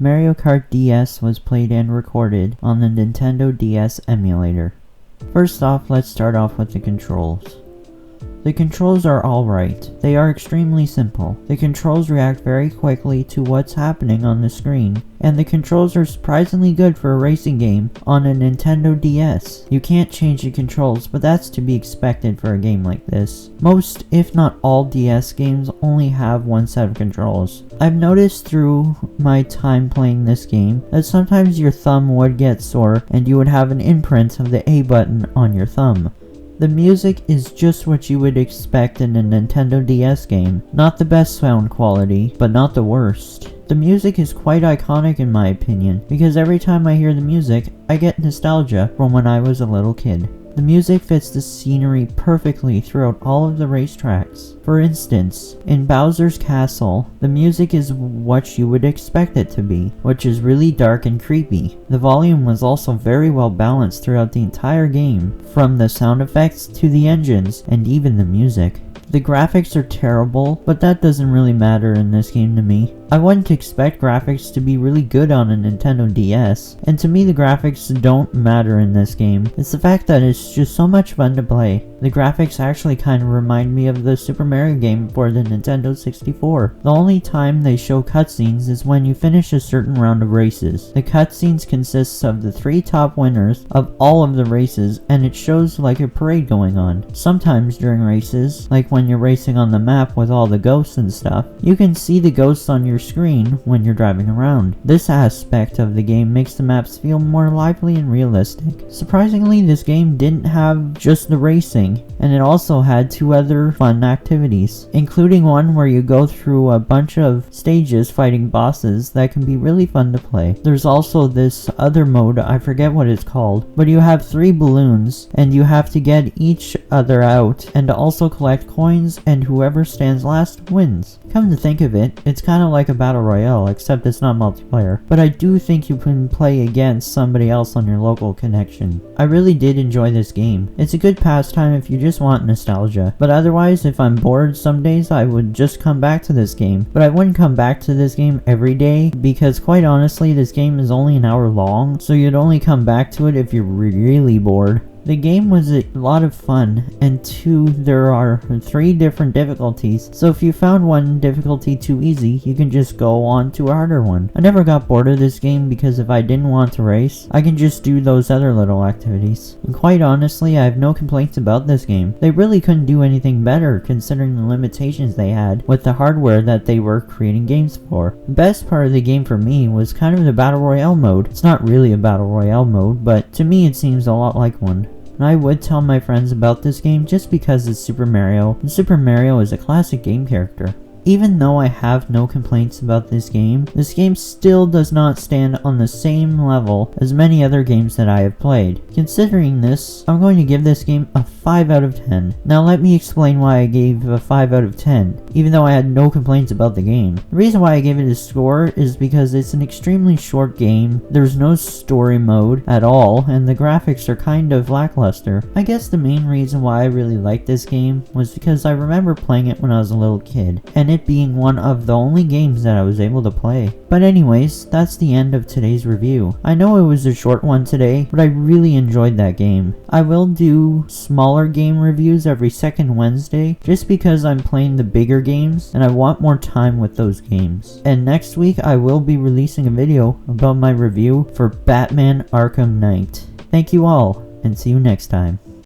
Mario Kart DS was played and recorded on the Nintendo DS emulator. First off, let's start off with the controls. The controls are alright. They are extremely simple. The controls react very quickly to what's happening on the screen, and the controls are surprisingly good for a racing game on a Nintendo DS. You can't change the controls, but that's to be expected for a game like this. Most, if not all, DS games only have one set of controls. I've noticed through my time playing this game that sometimes your thumb would get sore and you would have an imprint of the A button on your thumb. The music is just what you would expect in a Nintendo DS game. Not the best sound quality, but not the worst. The music is quite iconic in my opinion, because every time I hear the music, I get nostalgia from when I was a little kid. The music fits the scenery perfectly throughout all of the racetracks. For instance, in Bowser's Castle, the music is what you would expect it to be, which is really dark and creepy. The volume was also very well balanced throughout the entire game, from the sound effects to the engines and even the music. The graphics are terrible, but that doesn't really matter in this game to me. I wouldn't expect graphics to be really good on a Nintendo DS, and to me the graphics don't matter in this game. It's the fact that it's just so much fun to play. The graphics actually kind of remind me of the Super Mario game for the Nintendo 64. The only time they show cutscenes is when you finish a certain round of races. The cutscenes consists of the 3 top winners of all of the races, and it shows like a parade going on. Sometimes during races, like when you're racing on the map with all the ghosts and stuff, you can see the ghosts on your screen when you're driving around. This aspect of the game makes the maps feel more lively and realistic. Surprisingly, this game didn't have just the racing, and it also had 2 other fun activities, including one where you go through a bunch of stages fighting bosses that can be really fun to play. There's also this other mode, I forget what it's called, but you have 3 balloons, and you have to get each other out, and also collect coins, and whoever stands last wins. Come to think of it, it's kind of like a battle royale, except it's not multiplayer, but I do think you can play against somebody else on your local connection. I really did enjoy this game. It's a good pastime if you just want nostalgia, but otherwise, if I'm bored some days, I would just come back to this game. But I wouldn't come back to this game every day, because quite honestly, this game is only an hour long, so you'd only come back to it if you're really bored. The game was a lot of fun, and 2, there are 3 different difficulties, so if you found one difficulty too easy, you can just go on to a harder one. I never got bored of this game because if I didn't want to race, I can just do those other little activities. And quite honestly, I have no complaints about this game. They really couldn't do anything better considering the limitations they had with the hardware that they were creating games for. The best part of the game for me was kind of the Battle Royale mode. It's not really a Battle Royale mode, but to me it seems a lot like one. And I would tell my friends about this game just because it's Super Mario, and Super Mario is a classic game character. Even though I have no complaints about this game still does not stand on the same level as many other games that I have played. Considering this, I'm going to give this game a 5 out of 10. Now let me explain why I gave a 5 out of 10, even though I had no complaints about the game. The reason why I gave it a score is because it's an extremely short game, there's no story mode at all, and the graphics are kind of lackluster. I guess the main reason why I really liked this game was because I remember playing it when I was a little kid, and it being one of the only games that I was able to play. But anyways, that's the end of today's review. I know it was a short one today, but I really enjoyed that game. I will do smaller game reviews every second Wednesday, just because I'm playing the bigger games, and I want more time with those games. And next week, I will be releasing a video about my review for Batman Arkham Knight. Thank you all, and see you next time.